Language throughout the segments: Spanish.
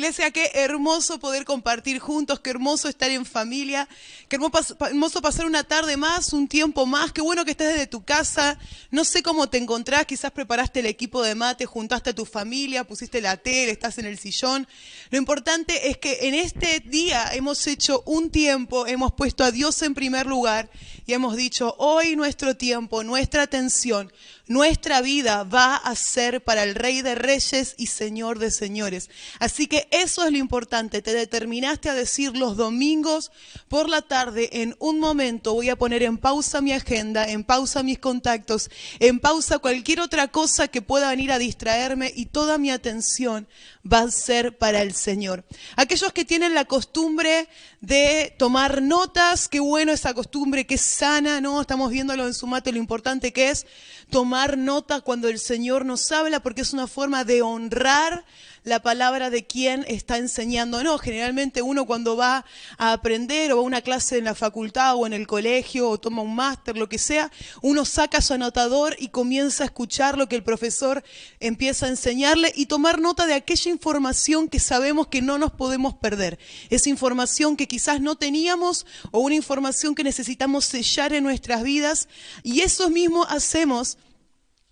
iglesia, qué hermoso poder compartir juntos, qué hermoso estar en familia, qué hermoso pasar una tarde más, un tiempo más, qué bueno que estés desde tu casa. No sé cómo te encontrás, quizás preparaste el equipo de mate, juntaste a tu familia, pusiste la tele, estás en el sillón. Lo importante es que en este día hemos hecho un tiempo, hemos puesto a Dios en primer lugar y hemos dicho, hoy nuestro tiempo, nuestra atención, nuestra vida va a ser para el Rey de Reyes y Señor de Señores. Así que eso es lo importante. Te determinaste a decir los domingos por la tarde, en un momento voy a poner en pausa mi agenda, en pausa mis contactos, en pausa cualquier otra cosa que pueda venir a distraerme y toda mi atención va a ser para el Señor. Aquellos que tienen la costumbre de tomar notas, qué bueno esa costumbre, qué sana, ¿no? Estamos viéndolo en su mate, lo importante que es tomar nota cuando el Señor nos habla, porque es una forma de honrar la palabra de quien está enseñando. No, generalmente uno cuando va a aprender o va a una clase en la facultad o en el colegio o toma un máster, lo que sea, uno saca su anotador y comienza a escuchar lo que el profesor empieza a enseñarle y tomar nota de aquella información que sabemos que no nos podemos perder. Esa información que quizás no teníamos o una información que necesitamos sellar en nuestras vidas, y eso mismo hacemos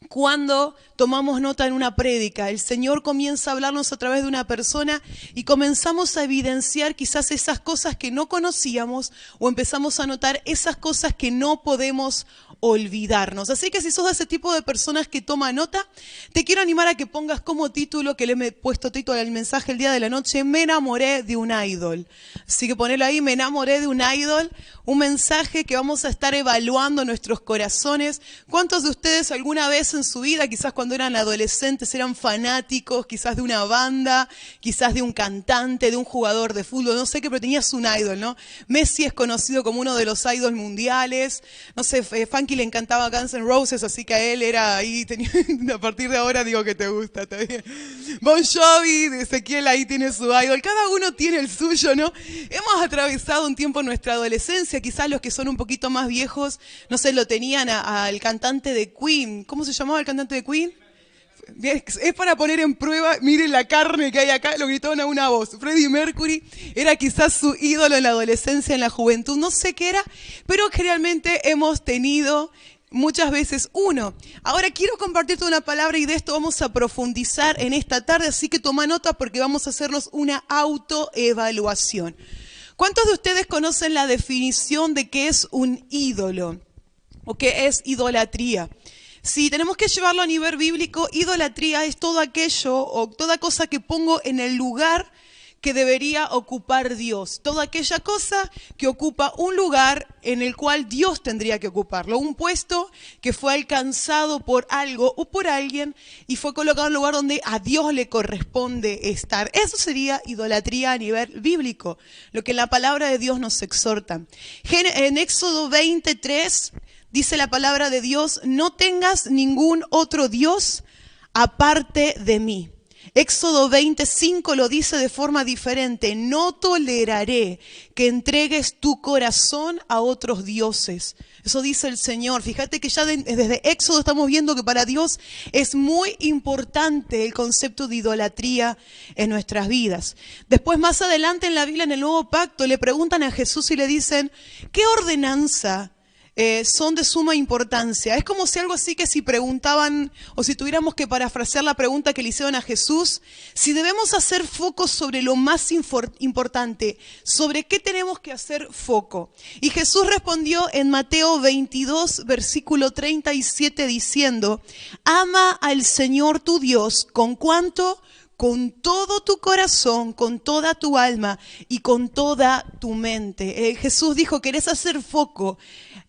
cuando tomamos nota en una prédica. El Señor comienza a hablarnos a través de una persona y comenzamos a evidenciar quizás esas cosas que no conocíamos o empezamos a notar esas cosas que no podemos olvidarnos. Así que si sos de ese tipo de personas que toma nota, te quiero animar a que pongas como título, que le he puesto título al mensaje el día de la noche, me enamoré de un ídolo. Así que ponelo ahí, me enamoré de un ídolo, un mensaje que vamos a estar evaluando en nuestros corazones. ¿Cuántos de ustedes alguna vez en su vida, quizás cuando eran adolescentes, eran fanáticos, quizás de una banda, quizás de un cantante, de un jugador de fútbol, no sé qué, pero tenías un ídolo, ¿no? Messi es conocido como uno de los ídolos mundiales, no sé, Funky le encantaba Guns N' Roses, así que a él era ahí, a partir de ahora digo que te gusta, está bien. Bon Jovi, Ezequiel ahí tiene su ídolo, cada uno tiene el suyo, ¿no? Hemos atravesado un tiempo en nuestra adolescencia, quizás los que son un poquito más viejos, no sé, lo tenían al cantante de Queen. ¿Cómo se llamaba el cantante de Queen? Es para poner en prueba, miren la carne que hay acá, lo gritaron a una voz. Freddie Mercury era quizás su ídolo en la adolescencia, en la juventud, no sé qué era, pero generalmente hemos tenido muchas veces uno. Ahora quiero compartirte una palabra y de esto vamos a profundizar en esta tarde, así que toma nota porque vamos a hacernos una autoevaluación. ¿Cuántos de ustedes conocen la definición de qué es un ídolo o qué es idolatría? Si tenemos que llevarlo a nivel bíblico, idolatría es todo aquello o toda cosa que pongo en el lugar que debería ocupar Dios. Toda aquella cosa que ocupa un lugar en el cual Dios tendría que ocuparlo. Un puesto que fue alcanzado por algo o por alguien y fue colocado en un lugar donde a Dios le corresponde estar. Eso sería idolatría a nivel bíblico, lo que la palabra de Dios nos exhorta. En Éxodo 23 dice la palabra de Dios, no tengas ningún otro Dios aparte de mí. Éxodo 25 lo dice de forma diferente, no toleraré que entregues tu corazón a otros dioses. Eso dice el Señor. Fíjate que ya desde Éxodo estamos viendo que para Dios es muy importante el concepto de idolatría en nuestras vidas. Después, más adelante en la Biblia, en el Nuevo Pacto, le preguntan a Jesús y le dicen, ¿qué ordenanza son de suma importancia? Es como si algo así que si preguntaban, o si tuviéramos que parafrasear la pregunta que le hicieron a Jesús, si debemos hacer foco sobre lo más importante, ¿sobre qué tenemos que hacer foco? Y Jesús respondió en Mateo 22, versículo 37, diciendo, ama al Señor tu Dios, ¿con cuánto? Con todo tu corazón, con toda tu alma y con toda tu mente. Jesús dijo, ¿querés hacer foco?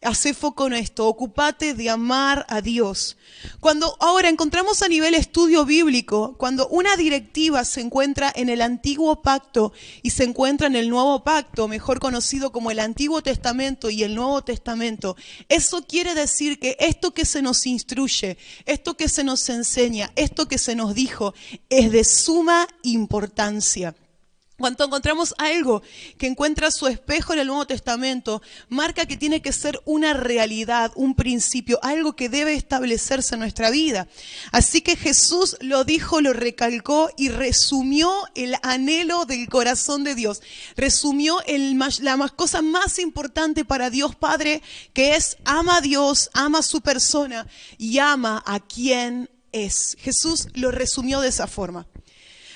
Hacé foco en esto, ocupate de amar a Dios. Cuando ahora encontramos a nivel estudio bíblico, cuando una directiva se encuentra en el Antiguo Pacto y se encuentra en el Nuevo Pacto, mejor conocido como el Antiguo Testamento y el Nuevo Testamento, eso quiere decir que esto que se nos instruye, esto que se nos enseña, esto que se nos dijo, es de suma importancia. Cuando encontramos algo que encuentra su espejo en el Nuevo Testamento, marca que tiene que ser una realidad, un principio, algo que debe establecerse en nuestra vida. Así que Jesús lo dijo, lo recalcó y resumió el anhelo del corazón de Dios. Resumió la cosa más importante para Dios Padre, que es ama a Dios, ama a su persona y ama a quien es. Jesús lo resumió de esa forma.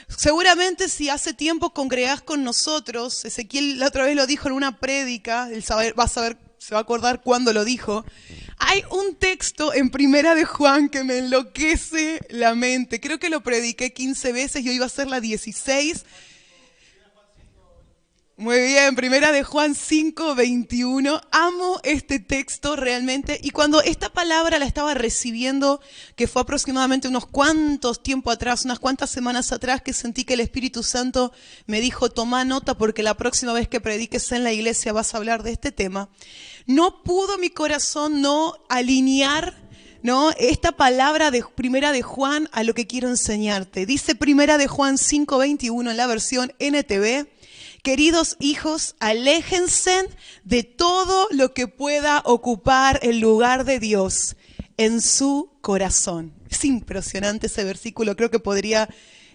Seguramente si hace tiempo congregás con nosotros, Ezequiel la otra vez lo dijo en una prédica, se va a acordar cuándo lo dijo. Hay un texto en Primera de Juan que me enloquece la mente. Creo que lo prediqué 15 veces y hoy va a ser la 16. Muy bien, Primera de Juan 5:21. Amo este texto realmente. Y cuando esta palabra la estaba recibiendo, que fue aproximadamente unos cuantos tiempo atrás, unas cuantas semanas atrás, que sentí que el Espíritu Santo me dijo, toma nota porque la próxima vez que prediques en la iglesia vas a hablar de este tema. No pudo mi corazón no alinear, ¿no?, esta palabra de Primera de Juan a lo que quiero enseñarte. Dice Primera de Juan 5:21 en la versión NTV. Queridos hijos, aléjense de todo lo que pueda ocupar el lugar de Dios en su corazón. Es impresionante ese versículo, creo que podría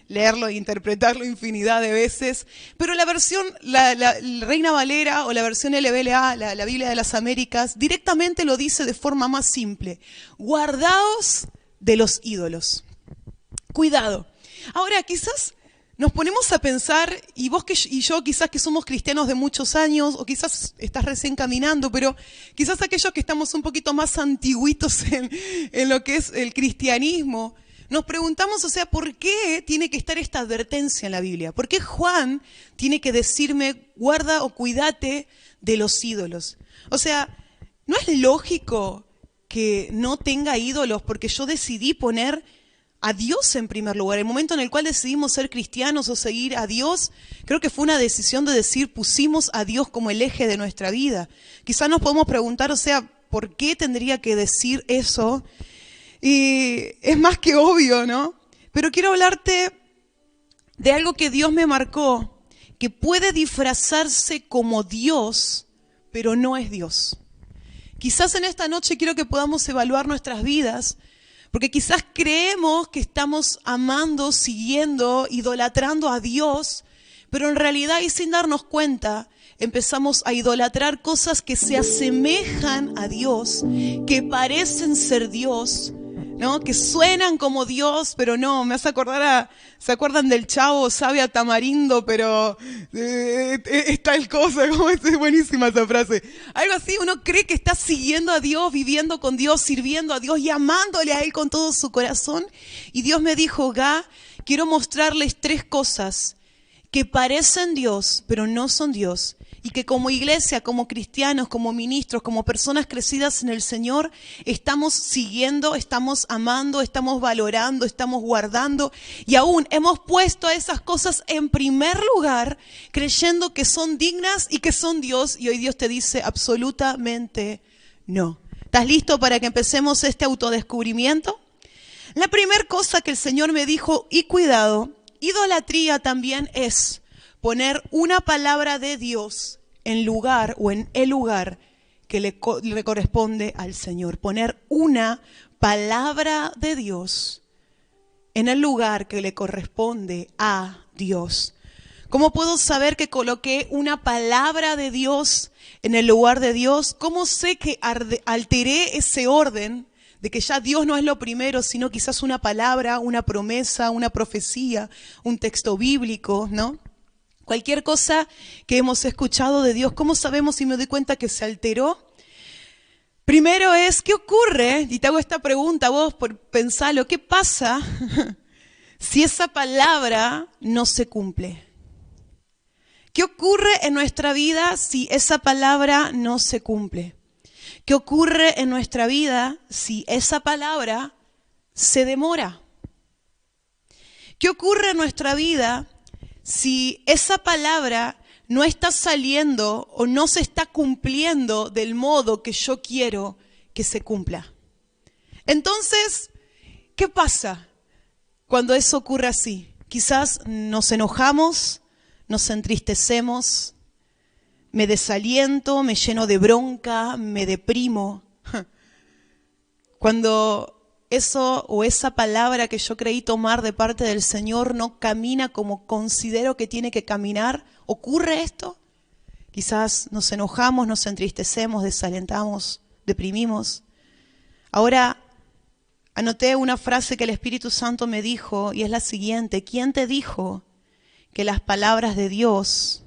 leerlo e interpretarlo infinidad de veces, pero la versión, la Reina Valera o la versión LBLA, la Biblia de las Américas, directamente lo dice de forma más simple. Guardaos de los ídolos. Cuidado. Ahora, quizás nos ponemos a pensar, y vos y yo quizás que somos cristianos de muchos años, o quizás estás recién caminando, pero quizás aquellos que estamos un poquito más antiguitos en lo que es el cristianismo, nos preguntamos, o sea, ¿por qué tiene que estar esta advertencia en la Biblia? ¿Por qué Juan tiene que decirme, guarda o cuídate de los ídolos? O sea, ¿no es lógico que no tenga ídolos porque yo decidí poner a Dios en primer lugar? El momento en el cual decidimos ser cristianos o seguir a Dios, creo que fue una decisión de decir, pusimos a Dios como el eje de nuestra vida. Quizás nos podemos preguntar, o sea, ¿por qué tendría que decir eso? Y es más que obvio, ¿no? Pero quiero hablarte de algo que Dios me marcó, que puede disfrazarse como Dios, pero no es Dios. Quizás en esta noche quiero que podamos evaluar nuestras vidas, porque quizás creemos que estamos amando, siguiendo, idolatrando a Dios, pero en realidad y sin darnos cuenta, empezamos a idolatrar cosas que se asemejan a Dios, que parecen ser Dios, ¿no?, que suenan como Dios, pero no. Me hace acordar ¿se acuerdan del Chavo? Sabe a tamarindo, pero es tal cosa. ¿Cómo es? Es buenísima esa frase. Algo así, uno cree que está siguiendo a Dios, viviendo con Dios, sirviendo a Dios y amándole a Él con todo su corazón. Y Dios me dijo, Gá, quiero mostrarles 3 cosas que parecen Dios, pero no son Dios. Y que como iglesia, como cristianos, como ministros, como personas crecidas en el Señor, estamos siguiendo, estamos amando, estamos valorando, estamos guardando. Y aún hemos puesto a esas cosas en primer lugar, creyendo que son dignas y que son Dios. Y hoy Dios te dice absolutamente no. ¿Estás listo para que empecemos este autodescubrimiento? La primera cosa que el Señor me dijo, y cuidado, idolatría también es poner una palabra de Dios en lugar o en el lugar que le corresponde al Señor. Poner una palabra de Dios en el lugar que le corresponde a Dios. ¿Cómo puedo saber que coloqué una palabra de Dios en el lugar de Dios? ¿Cómo sé que alteré ese orden de que ya Dios no es lo primero, sino quizás una palabra, una promesa, una profecía, un texto bíblico, ¿no? Cualquier cosa que hemos escuchado de Dios, ¿cómo sabemos si me doy cuenta que se alteró? Primero es, ¿qué ocurre? Y te hago esta pregunta, vos por pensarlo, ¿qué pasa si esa palabra no se cumple? ¿Qué ocurre en nuestra vida si esa palabra no se cumple? ¿Qué ocurre en nuestra vida si esa palabra se demora? ¿Qué ocurre en nuestra vida si esa palabra no está saliendo o no se está cumpliendo del modo que yo quiero que se cumpla? Entonces, ¿qué pasa cuando eso ocurre así? Quizás nos enojamos nos entristecemos, me desaliento, me lleno de bronca, me deprimo. Cuando eso o esa palabra que yo creí tomar de parte del Señor no camina como considero que tiene que caminar, ¿ocurre esto? Quizás nos enojamos, nos entristecemos, desalentamos, deprimimos. Ahora, anoté una frase que el Espíritu Santo me dijo y es la siguiente: ¿quién te dijo que las palabras de Dios,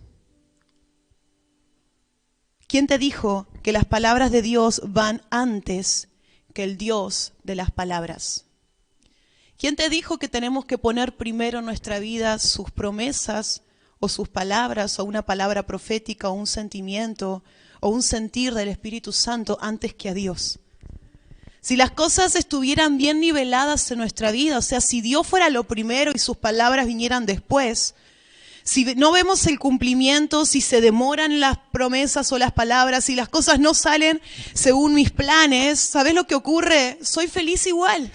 quién te dijo que las palabras de Dios van antes que el Dios de las palabras? ¿Quién te dijo que tenemos que poner primero en nuestra vida sus promesas o sus palabras o una palabra profética o un sentimiento o un sentir del Espíritu Santo antes que a Dios? Si las cosas estuvieran bien niveladas en nuestra vida, o sea, si Dios fuera lo primero y sus palabras vinieran después, si no vemos el cumplimiento, si se demoran las promesas o las palabras, si las cosas no salen según mis planes, ¿sabes lo que ocurre? Soy feliz igual.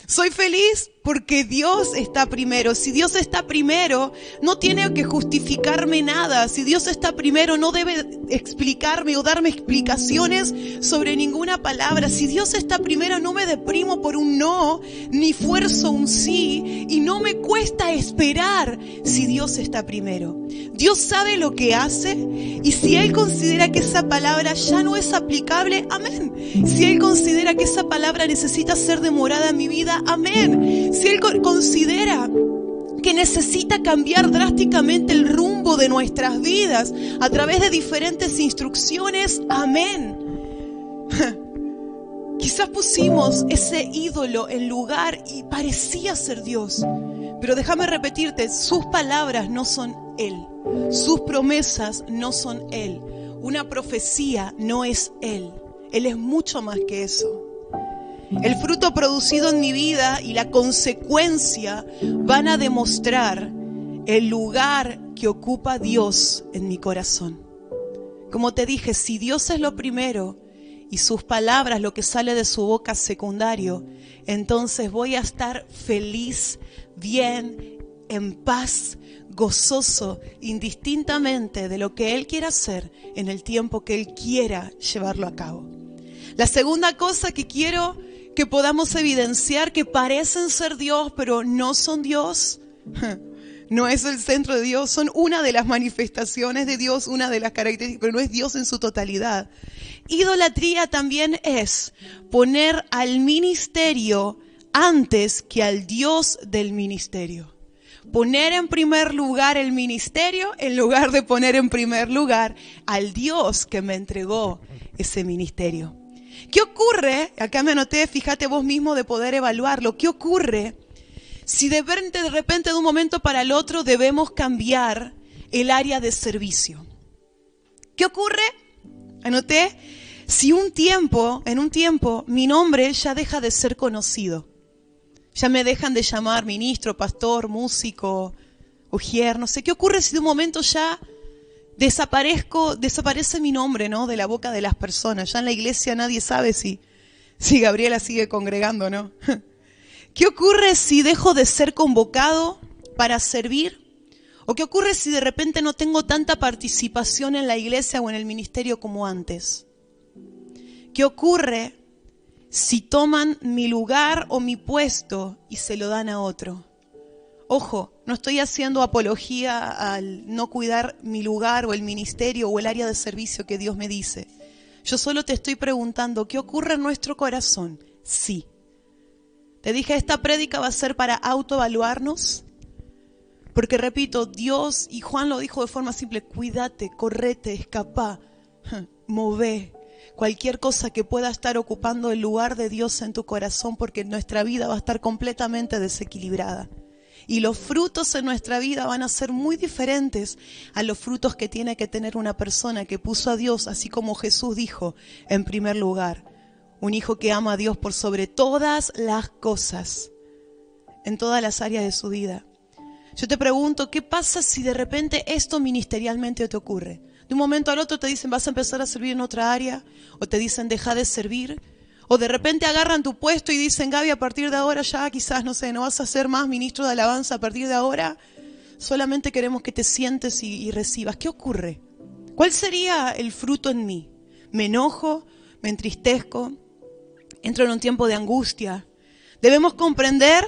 Soy feliz porque Dios está primero. Si Dios está primero, no tiene que justificarme nada. Si Dios está primero, no debe explicarme o darme explicaciones sobre ninguna palabra. Si Dios está primero, no me deprimo por un no, ni fuerzo un sí, y no me cuesta esperar si Dios está primero. Dios sabe lo que hace, y si Él considera que esa palabra ya no es aplicable, amén. Si Él considera que esa palabra necesita ser demorada en mi vida, amén. Si Él considera que necesita cambiar drásticamente el rumbo de nuestras vidas a través de diferentes instrucciones, amén. Quizás pusimos ese ídolo en lugar y parecía ser Dios, pero déjame repetirte, sus palabras no son Él, sus promesas no son Él, una profecía no es Él, Él es mucho más que eso. El fruto producido en mi vida y la consecuencia van a demostrar el lugar que ocupa Dios en mi corazón. Como te dije, si Dios es lo primero y sus palabras, lo que sale de su boca, secundario, entonces voy a estar feliz, bien, en paz, gozoso, indistintamente de lo que Él quiera hacer en el tiempo que Él quiera llevarlo a cabo. La segunda cosa que quiero que podamos evidenciar que parecen ser Dios, pero no son Dios, no es el centro de Dios, son una de las manifestaciones de Dios, una de las características, pero no es Dios en su totalidad. Idolatría también es poner al ministerio antes que al Dios del ministerio. Poner en primer lugar el ministerio en lugar de poner en primer lugar al Dios que me entregó ese ministerio. ¿Qué ocurre? Acá me anoté, fíjate vos mismo de poder evaluarlo. ¿Qué ocurre si de repente de un momento para el otro debemos cambiar el área de servicio? ¿Qué ocurre? Anoté, si en un tiempo mi nombre ya deja de ser conocido. Ya me dejan de llamar ministro, pastor, músico, ujier, no sé. ¿Qué ocurre si de un momento ya desaparece mi nombre, ¿no?, de la boca de las personas? Ya en la iglesia nadie sabe si Gabriela sigue congregando, ¿no? ¿Qué ocurre si dejo de ser convocado para servir? ¿O qué ocurre si de repente no tengo tanta participación en la iglesia o en el ministerio como antes? ¿Qué ocurre si toman mi lugar o mi puesto y se lo dan a otro? Ojo, no estoy haciendo apología al no cuidar mi lugar o el ministerio o el área de servicio que Dios me dice. Yo solo te estoy preguntando, ¿qué ocurre en nuestro corazón? Sí. Te dije, esta prédica va a ser para autoevaluarnos. Porque repito, Dios, y Juan lo dijo de forma simple, cuídate, correte, escapá, mové. Cualquier cosa que pueda estar ocupando el lugar de Dios en tu corazón, porque nuestra vida va a estar completamente desequilibrada. Y los frutos en nuestra vida van a ser muy diferentes a los frutos que tiene que tener una persona que puso a Dios, así como Jesús dijo, en primer lugar. Un hijo que ama a Dios por sobre todas las cosas, en todas las áreas de su vida. Yo te pregunto, ¿qué pasa si de repente esto ministerialmente te ocurre? De un momento al otro te dicen, vas a empezar a servir en otra área, o te dicen, deja de servir. O de repente agarran tu puesto y dicen, Gaby, a partir de ahora ya quizás, no sé, no vas a ser más ministro de alabanza a partir de ahora. solamente queremos que te sientes y recibas. ¿Qué ocurre? ¿Cuál sería el fruto en mí? ¿Me enojo? ¿Me entristezco? ¿Entro en un tiempo de angustia? Debemos comprender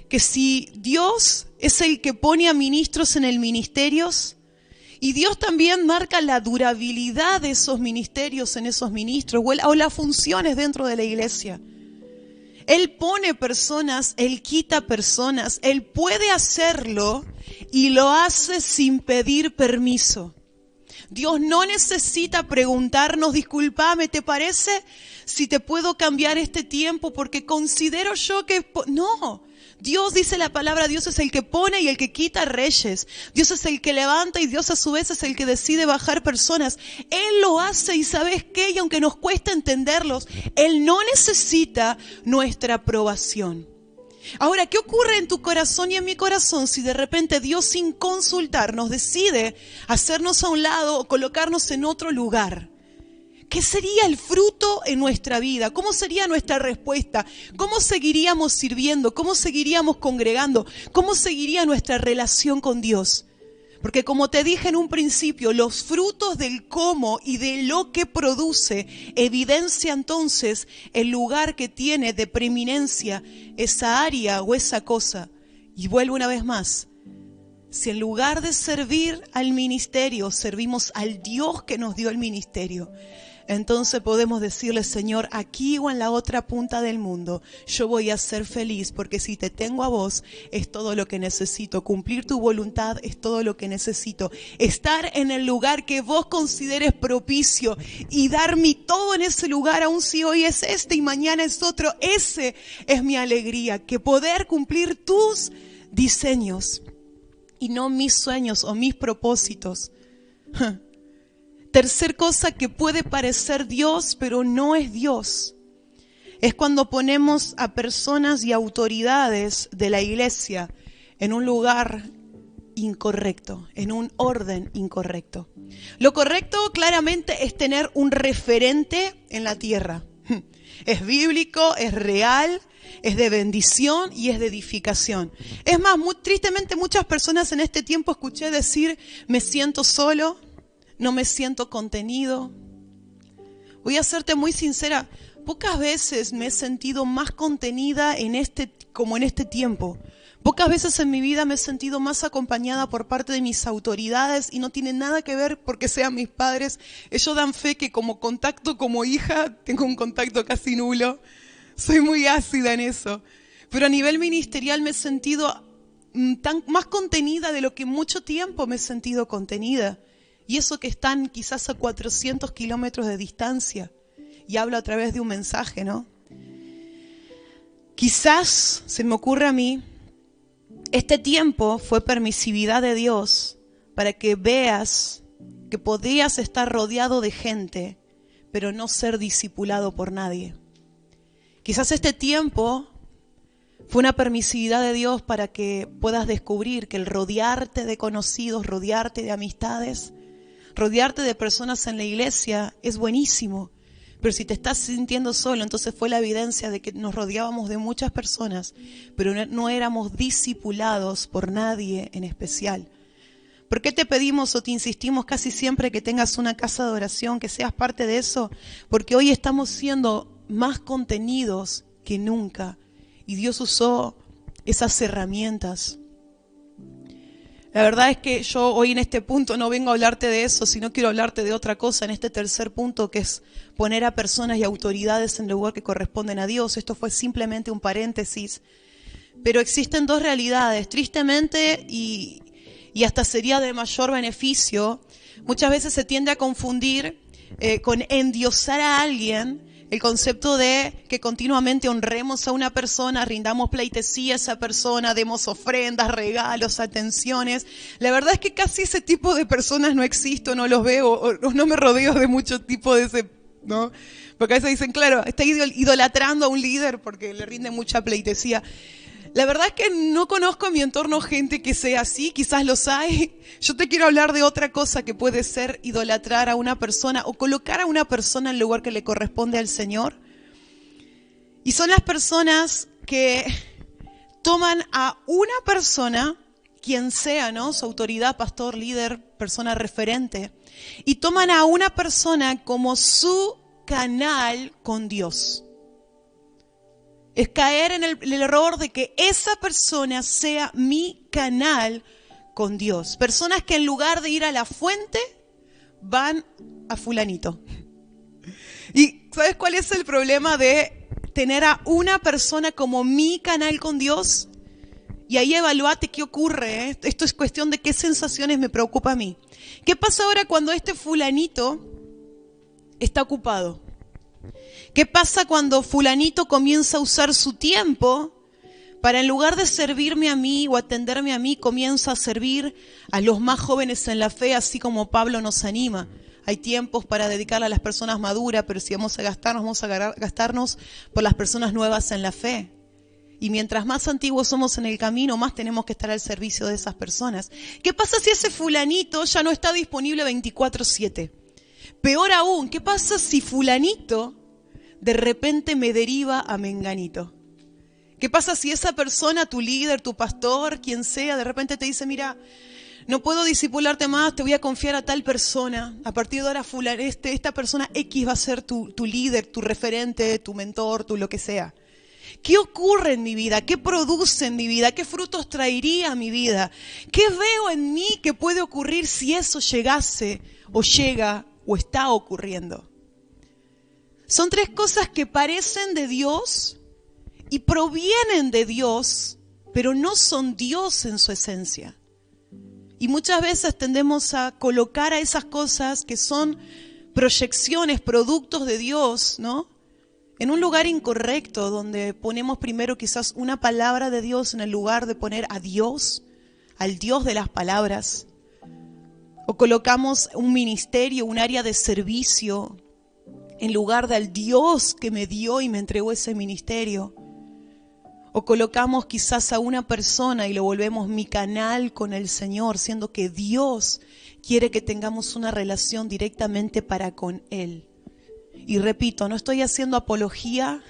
que si Dios es el que pone a ministros en el ministerio, y Dios también marca la durabilidad de esos ministerios en esos ministros o las funciones dentro de la iglesia. Él pone personas, Él quita personas, Él puede hacerlo y lo hace sin pedir permiso. Dios no necesita preguntarnos, discúlpame, ¿te parece si te puedo cambiar este tiempo? Porque considero yo que... No, Dios dice la palabra, Dios es el que pone y el que quita reyes. Dios es el que levanta y Dios a su vez es el que decide bajar personas. Él lo hace y ¿sabes qué? Y aunque nos cuesta entenderlos, Él no necesita nuestra aprobación. Ahora, ¿qué ocurre en tu corazón y en mi corazón si de repente Dios sin consultarnos decide hacernos a un lado o colocarnos en otro lugar? ¿Qué sería el fruto en nuestra vida? ¿Cómo sería nuestra respuesta? ¿Cómo seguiríamos sirviendo? ¿Cómo seguiríamos congregando? ¿Cómo seguiría nuestra relación con Dios? Porque como te dije en un principio, los frutos del cómo y de lo que produce evidencia entonces el lugar que tiene de preeminencia esa área o esa cosa. Y vuelvo una vez más. Si en lugar de servir al ministerio, servimos al Dios que nos dio el ministerio, entonces podemos decirle, Señor, aquí o en la otra punta del mundo, yo voy a ser feliz porque si te tengo a vos es todo lo que necesito. Cumplir tu voluntad es todo lo que necesito. Estar en el lugar que vos consideres propicio y dar mi todo en ese lugar, aun si hoy es este y mañana es otro. Ese es mi alegría, que poder cumplir tus diseños y no mis sueños o mis propósitos. Tercer cosa que puede parecer Dios, pero no es Dios, es cuando ponemos a personas y autoridades de la iglesia en un lugar incorrecto, en un orden incorrecto. Lo correcto claramente es tener un referente en la tierra. Es bíblico, es real, es de bendición y es de edificación. Es más, tristemente muchas personas en este tiempo escuché decir, me siento solo, no me siento contenido. Voy a serte muy sincera, pocas veces me he sentido más contenida como en este tiempo. Pocas veces en mi vida me he sentido más acompañada por parte de mis autoridades y no tiene nada que ver porque sean mis padres. Ellos dan fe que como contacto como hija tengo un contacto casi nulo. Soy muy ácida en eso. Pero a nivel ministerial me he sentido más contenida de lo que mucho tiempo me he sentido contenida. Y eso que están quizás a 400 kilómetros de distancia. Y hablo a través de un mensaje, ¿no? Quizás, se me ocurre a mí, este tiempo fue permisividad de Dios para que veas que podrías estar rodeado de gente, pero no ser discipulado por nadie. Quizás este tiempo fue una permisividad de Dios para que puedas descubrir que el rodearte de conocidos, rodearte de amistades, rodearte de personas en la iglesia es buenísimo, pero si te estás sintiendo solo, entonces fue la evidencia de que nos rodeábamos de muchas personas, pero no éramos discipulados por nadie en especial. ¿Por qué te pedimos o te insistimos casi siempre que tengas una casa de oración, que seas parte de eso? Porque hoy estamos siendo más contenidos que nunca y Dios usó esas herramientas. La verdad es que yo hoy en este punto no vengo a hablarte de eso, sino quiero hablarte de otra cosa en este tercer punto, que es poner a personas y autoridades en el lugar que corresponden a Dios. Esto fue simplemente un paréntesis. Pero existen dos realidades, tristemente y hasta sería de mayor beneficio. Muchas veces se tiende a confundir con endiosar a alguien, el concepto de que continuamente honremos a una persona, rindamos pleitesía a esa persona, demos ofrendas, regalos, atenciones. La verdad es que casi ese tipo de personas no existo, no los veo, o no me rodeo de mucho tipo de ese, ¿no? Porque a veces dicen, claro, está idolatrando a un líder porque le rinde mucha pleitesía. La verdad es que no conozco en mi entorno gente que sea así, quizás los hay. Yo te quiero hablar de otra cosa que puede ser idolatrar a una persona o colocar a una persona en el lugar que le corresponde al Señor. Y son las personas que toman a una persona quien sea, ¿no? Su autoridad, pastor, líder, persona referente, y toman a una persona como su canal con Dios. Es caer en el error de que esa persona sea mi canal con Dios. Personas que en lugar de ir a la fuente, van a fulanito. ¿Y sabes cuál es el problema de tener a una persona como mi canal con Dios? Y ahí evaluate qué ocurre, ¿eh? Esto es cuestión de qué sensaciones me preocupa a mí. ¿Qué pasa ahora cuando este fulanito está ocupado? ¿Qué pasa cuando fulanito comienza a usar su tiempo para, en lugar de servirme a mí o atenderme a mí, comienza a servir a los más jóvenes en la fe, así como Pablo nos anima? Hay tiempos para dedicar a las personas maduras, pero si vamos a gastarnos por las personas nuevas en la fe. Y mientras más antiguos somos en el camino, más tenemos que estar al servicio de esas personas. ¿Qué pasa si ese fulanito ya no está disponible 24/7? Peor aún, ¿qué pasa si fulanito de repente me deriva a menganito? ¿Qué pasa si esa persona, tu líder, tu pastor, quien sea, de repente te dice, mira, no puedo discipularte más, te voy a confiar a tal persona. A partir de ahora esta persona X va a ser tu líder, tu referente, tu mentor, tu lo que sea. ¿Qué ocurre en mi vida? ¿Qué produce en mi vida? ¿Qué frutos traería a mi vida? ¿Qué veo en mí que puede ocurrir si eso llegase o llega o está ocurriendo? Son tres cosas que parecen de Dios y provienen de Dios, pero no son Dios en su esencia. Y muchas veces tendemos a colocar a esas cosas que son proyecciones, productos de Dios, ¿no?, en un lugar incorrecto, donde ponemos primero quizás una palabra de Dios en el lugar de poner a Dios, al Dios de las palabras. O colocamos un ministerio, un área de servicio, en lugar del Dios que me dio y me entregó ese ministerio. O colocamos quizás a una persona y lo volvemos mi canal con el Señor, siendo que Dios quiere que tengamos una relación directamente para con Él. Y repito, no estoy haciendo apología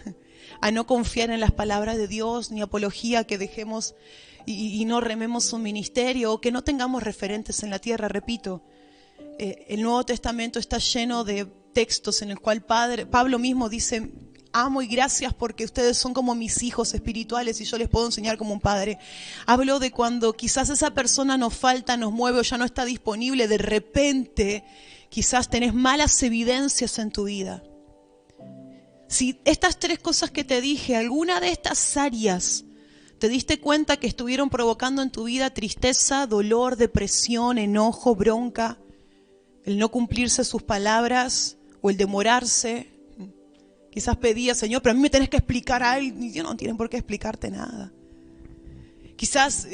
a no confiar en las palabras de Dios, ni apología a que dejemos y no rememos un ministerio, o que no tengamos referentes en la tierra. Repito, el Nuevo Testamento está lleno de textos en el cual Pablo mismo dice, amo y gracias porque ustedes son como mis hijos espirituales y yo les puedo enseñar como un padre. Hablo de cuando quizás esa persona nos falta, nos mueve o ya no está disponible, de repente quizás tenés malas evidencias en tu vida. Si estas tres cosas que te dije, alguna de estas áreas, te diste cuenta que estuvieron provocando en tu vida tristeza, dolor, depresión, enojo, bronca, el no cumplirse sus palabras o el demorarse. Quizás pedías, Señor, pero a mí me tenés que explicar algo. Y Dios no tiene por qué explicarte nada. Quizás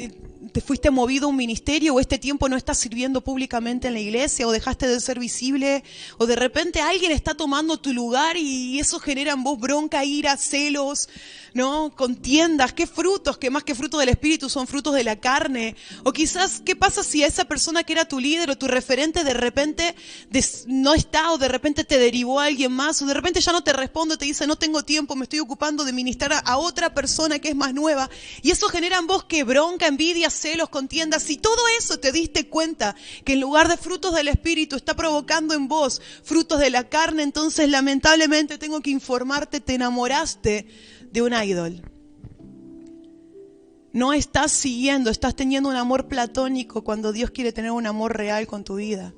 te fuiste movido a un ministerio o este tiempo no estás sirviendo públicamente en la iglesia o dejaste de ser visible o de repente alguien está tomando tu lugar y eso genera en vos bronca, ira, celos, ¿no? Contiendas. ¿Qué frutos? Que más que frutos del Espíritu son frutos de la carne. O quizás, ¿qué pasa si a esa persona que era tu líder o tu referente de repente no está o de repente te derivó a alguien más o de repente ya no te responde, te dice no tengo tiempo, me estoy ocupando de ministrar a otra persona que es más nueva y eso genera en vos que bronca, envidia, celos, contiendas? Si todo eso te diste cuenta que en lugar de frutos del Espíritu está provocando en vos frutos de la carne, entonces lamentablemente tengo que informarte, te enamoraste de un ídolo. No estás siguiendo, estás teniendo un amor platónico cuando Dios quiere tener un amor real con tu vida.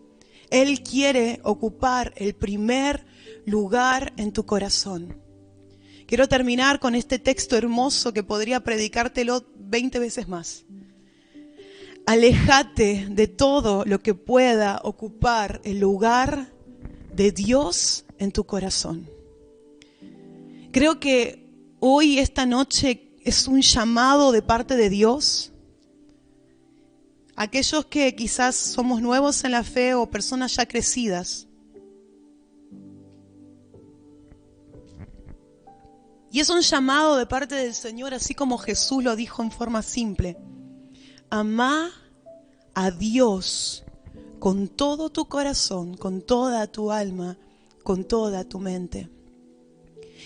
Él quiere ocupar el primer lugar en tu corazón. Quiero terminar con este texto hermoso que podría predicártelo 20 veces más. Aléjate de todo lo que pueda ocupar el lugar de Dios en tu corazón. Creo que hoy, esta noche, es un llamado de parte de Dios. Aquellos que quizás somos nuevos en la fe o personas ya crecidas. Y es un llamado de parte del Señor, así como Jesús lo dijo en forma simple. Amá a Dios con todo tu corazón, con toda tu alma, con toda tu mente.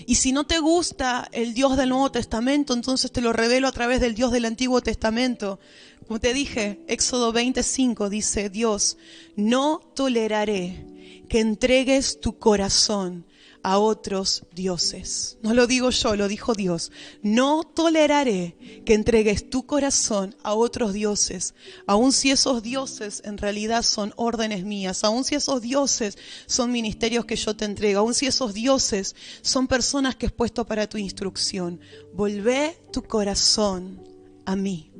Y si no te gusta el Dios del Nuevo Testamento, entonces te lo revelo a través del Dios del Antiguo Testamento. Como te dije, Éxodo 25 dice Dios, no toleraré que entregues tu corazón a otros dioses. No lo digo yo, lo dijo Dios. No toleraré que entregues tu corazón a otros dioses, aun si esos dioses en realidad son órdenes mías, aun si esos dioses son ministerios que yo te entrego, aun si esos dioses son personas que he puesto para tu instrucción. Volvé tu corazón a mí.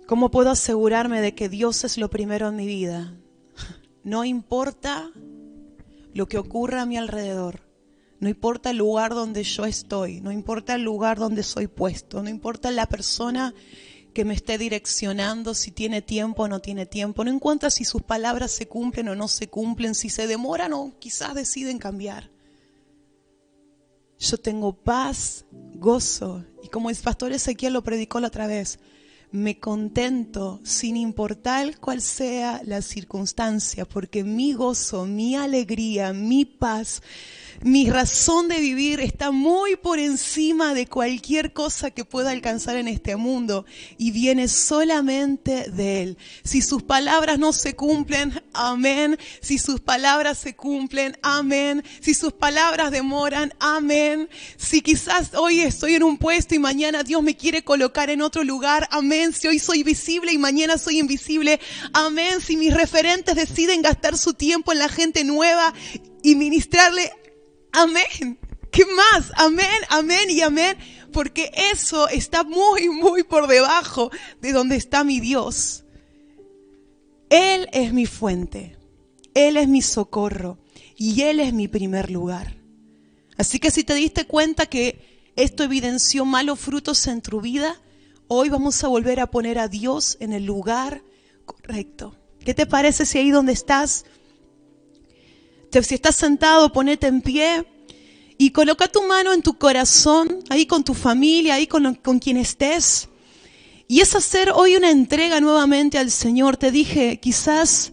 ¿Cómo puedo asegurarme de que Dios es lo primero en mi vida? No importa lo que ocurra a mi alrededor, no importa el lugar donde yo estoy, no importa el lugar donde soy puesto, no importa la persona que me esté direccionando, si tiene tiempo o no tiene tiempo, no importa si sus palabras se cumplen o no se cumplen, si se demoran o quizás deciden cambiar. Yo tengo paz, gozo, y como el pastor Ezequiel lo predicó la otra vez, me contento sin importar cuál sea la circunstancia, porque mi gozo, mi alegría, mi paz, mi razón de vivir está muy por encima de cualquier cosa que pueda alcanzar en este mundo y viene solamente de Él. Si sus palabras no se cumplen, amén. Si sus palabras se cumplen, amén. Si sus palabras demoran, amén. Si quizás hoy estoy en un puesto y mañana Dios me quiere colocar en otro lugar, amén. Si hoy soy visible y mañana soy invisible, amén. Si mis referentes deciden gastar su tiempo en la gente nueva y ministrarle, amén. ¿Qué más? Amén, amén y amén. Porque eso está muy, muy por debajo de donde está mi Dios. Él es mi fuente. Él es mi socorro. Y Él es mi primer lugar. Así que si te diste cuenta que esto evidenció malos frutos en tu vida, hoy vamos a volver a poner a Dios en el lugar correcto. ¿Qué te parece si ahí donde estás? Si estás sentado, ponete en pie y coloca tu mano en tu corazón, ahí con tu familia, ahí con quien estés. Y es hacer hoy una entrega nuevamente al Señor. Te dije, quizás,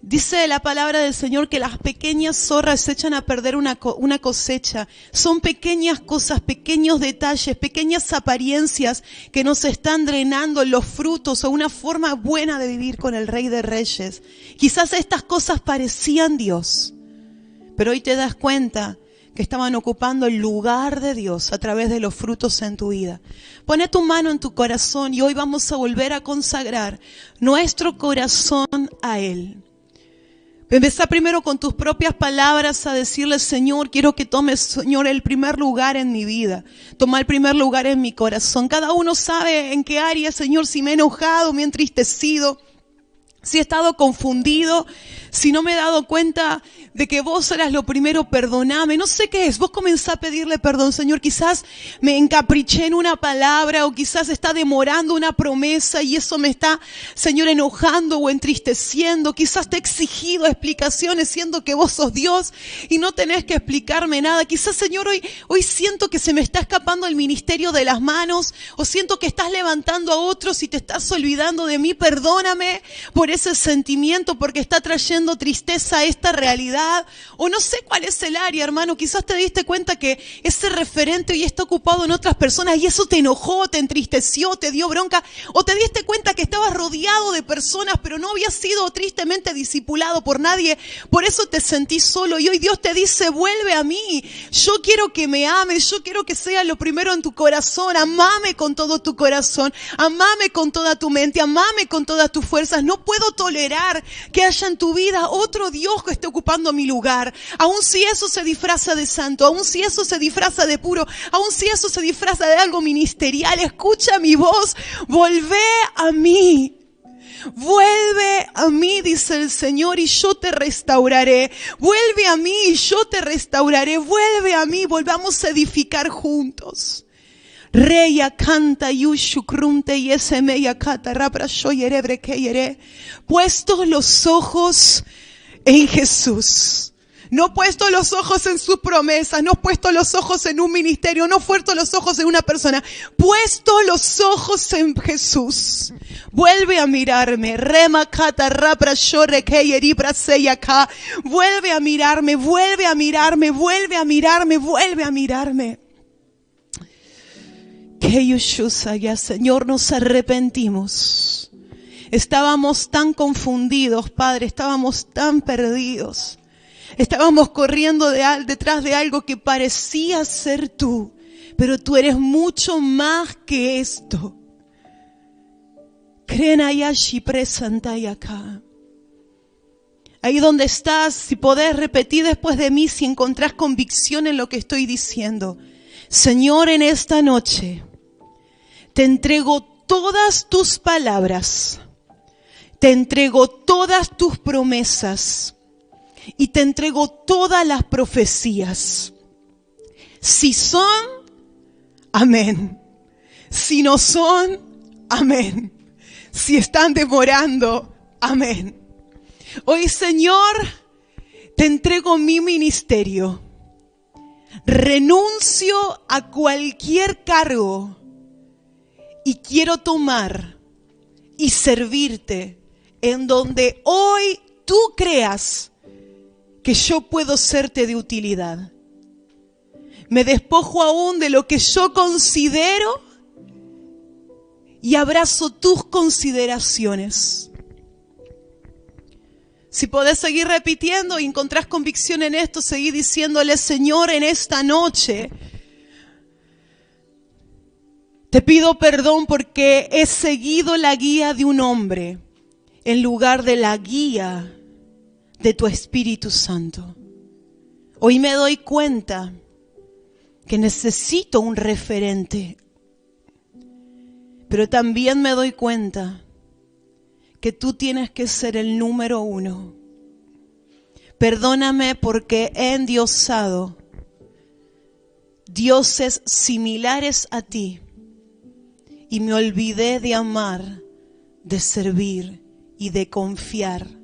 dice la palabra del Señor que las pequeñas zorras echan a perder una cosecha. Son pequeñas cosas, pequeños detalles, pequeñas apariencias que nos están drenando los frutos o una forma buena de vivir con el Rey de Reyes. Quizás estas cosas parecían Dios, pero hoy te das cuenta que estaban ocupando el lugar de Dios a través de los frutos en tu vida. Pone tu mano en tu corazón y hoy vamos a volver a consagrar nuestro corazón a Él. Empezá primero con tus propias palabras a decirle, Señor, quiero que tomes, Señor, el primer lugar en mi vida. Toma el primer lugar en mi corazón. Cada uno sabe en qué área, Señor, si me he enojado, me he entristecido, si he estado confundido, si no me he dado cuenta de que vos eras lo primero, perdoname. No sé qué es. Vos comenzá a pedirle perdón, Señor. Quizás me encapriché en una palabra o quizás está demorando una promesa y eso me está, Señor, enojando o entristeciendo. Quizás te he exigido explicaciones siendo que vos sos Dios y no tenés que explicarme nada. Quizás, Señor, hoy siento que se me está escapando el ministerio de las manos o siento que estás levantando a otros y te estás olvidando de mí. Perdóname por ese sentimiento porque está trayendo tristeza a esta realidad, o no sé cuál es el área, hermano. Quizás te diste cuenta que ese referente hoy está ocupado en otras personas y eso te enojó, te entristeció, te dio bronca, o te diste cuenta que estabas rodeado de personas pero no habías sido tristemente discipulado por nadie, por eso te sentís solo y hoy Dios te dice, vuelve a mí, yo quiero que me ames, yo quiero que sea lo primero en tu corazón, amame con todo tu corazón, amame con toda tu mente, amame con todas tus fuerzas. No puedo tolerar que haya en tu vida otro Dios que esté ocupando mi lugar, aun si eso se disfraza de santo, aun si eso se disfraza de puro, aun si eso se disfraza de algo ministerial. Escucha mi voz, volvé a mí. Vuelve a mí, dice el Señor, y yo te restauraré. Vuelve a mí y yo te restauraré. Vuelve a mí, volvamos a edificar juntos. Reya canta yushukrunte y ese meya kata rapra shoyerebre keyere. Puestos los ojos en Jesús. No he puesto los ojos en sus promesas, no he puesto los ojos en un ministerio, no he puesto los ojos en una persona. Puesto los ojos en Jesús. Vuelve a mirarme. Vuelve a mirarme, vuelve a mirarme, vuelve a mirarme, vuelve a mirarme. Señor, nos arrepentimos. Estábamos tan confundidos, Padre, estábamos tan perdidos. Estábamos corriendo detrás de algo que parecía ser tú, pero tú eres mucho más que esto. Ahí donde estás, si podés repetir después de mí, si encontrás convicción en lo que estoy diciendo. Señor, en esta noche te entrego todas tus palabras, te entrego todas tus promesas y te entrego todas las profecías. Si son, amén. Si no son, amén. Si están demorando, amén. Hoy, Señor, te entrego mi ministerio. Renuncio a cualquier cargo y quiero tomar y servirte en donde hoy tú creas que yo puedo serte de utilidad. Me despojo aún de lo que yo considero y abrazo tus consideraciones. Si podés seguir repitiendo y encontrás convicción en esto, seguí diciéndole: Señor, en esta noche te pido perdón porque he seguido la guía de un hombre en lugar de la guía de tu Espíritu Santo. Hoy me doy cuenta que necesito un referente, pero también me doy cuenta que tú tienes que ser el número uno. Perdóname porque he endiosado dioses similares a ti y me olvidé de amar, de servir y de confiar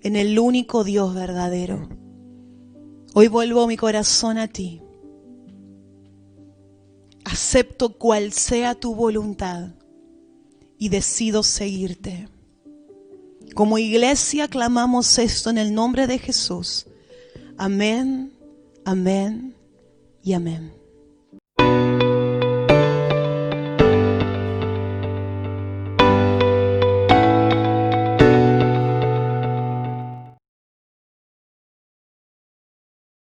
en el único Dios verdadero. Hoy vuelvo mi corazón a ti. Acepto cual sea tu voluntad y decido seguirte. Como iglesia clamamos esto en el nombre de Jesús. Amén, amén y amén.